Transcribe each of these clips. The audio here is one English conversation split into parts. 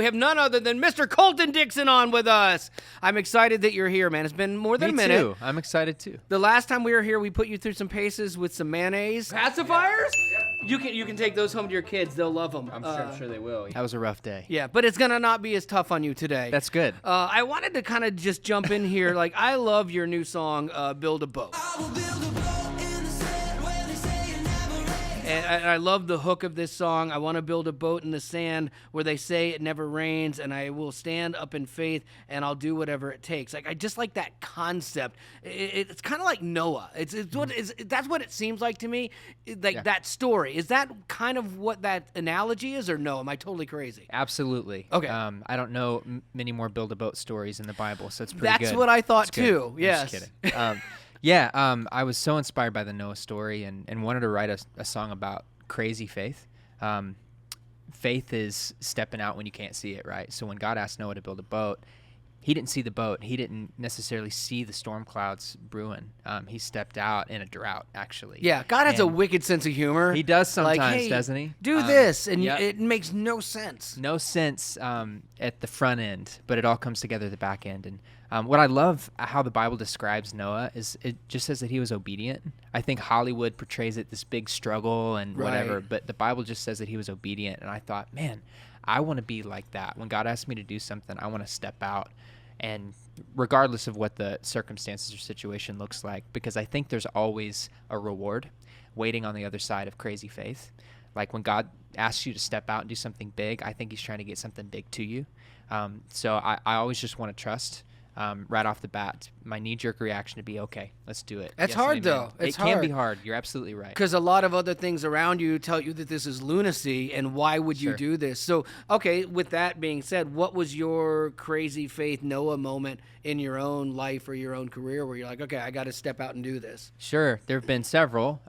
have none other than Mr. Colton Dixon on with us. I'm excited that you're here, man. It's been more than a minute. Me too. I'm excited too. The last time we were here, we put you through some paces with some mayonnaise. Pacifiers? You can take those home to your kids. They'll love them. I'm sure they will. That was a rough day. Yeah, but it's going to not be as tough on you today. That's good. I wanted to kind of just jump in here. Like, I love your new song, Build a Boat. And I love the hook of this song. I want to build a boat in the sand where they say it never rains, and I will stand up in faith, and I'll do whatever it takes. Like, I just like that concept. It's kind of like Noah. That's what it seems like to me. That story. Is that kind of what that analogy is, or no? Am I totally crazy? Absolutely. Okay. I don't know many more build-a-boat stories in the Bible, so it's pretty good. That's what I thought too. I'm Yes. just kidding. I was so inspired by the Noah story and wanted to write a song about crazy faith. Faith is stepping out when you can't see it, right? So when God asked Noah to build a boat, he didn't see the boat. He didn't necessarily see the storm clouds brewing. He stepped out in a drought, actually. Yeah, God has a wicked sense of humor. He does sometimes, like, hey, doesn't he? Do this, and it makes no sense. No sense at the front end, but it all comes together at the back end. And what I love how the Bible describes Noah is it just says that he was obedient. I think Hollywood portrays it this big struggle and whatever, but the Bible just says that he was obedient. And I thought, man, I want to be like that. When God asks me to do something, I want to step out. And regardless of what the circumstances or situation looks like, because I think there's always a reward waiting on the other side of crazy faith. Like when God asks you to step out and do something big, I think he's trying to get something big to you. So I always just want to trust right off the bat. My knee-jerk reaction to be, okay, let's do it. It's hard, though. It can be hard. You're absolutely right. Because a lot of other things around you tell you that this is lunacy, and why would you do this? So, okay, with that being said, what was your crazy faith Noah moment in your own life or your own career where you're like, okay, I got to step out and do this? Sure. There have been several.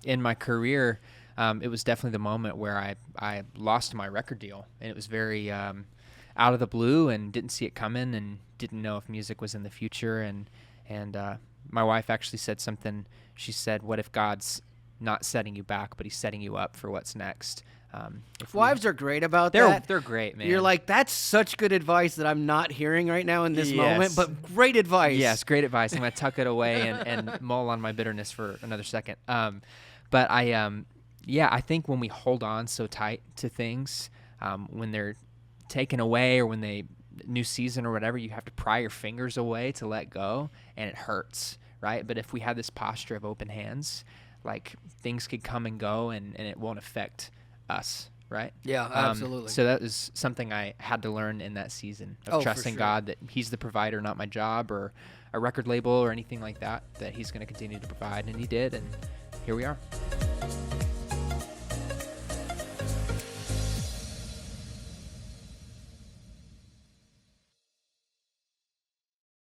In my career, it was definitely the moment where I lost my record deal, and it was very out of the blue and didn't see it coming and didn't know if music was in the future. And my wife actually said something. She said, what if God's not setting you back, but he's setting you up for what's next? Wives are great about that. They're great, man. You're like, that's such good advice that I'm not hearing right now in this moment, but great advice. Yes, great advice. I'm going to tuck it away and mull on my bitterness for another second. But I think when we hold on so tight to things, when they're taken away or when they new season or whatever, you have to pry your fingers away to let go, and it hurts, right? But if we have this posture of open hands, like things could come and go and it won't affect us, right? Yeah, absolutely. So that is something I had to learn in that season of trusting God that he's the provider, not my job or a record label or anything like that, that he's going to continue to provide. And he did, and here we are.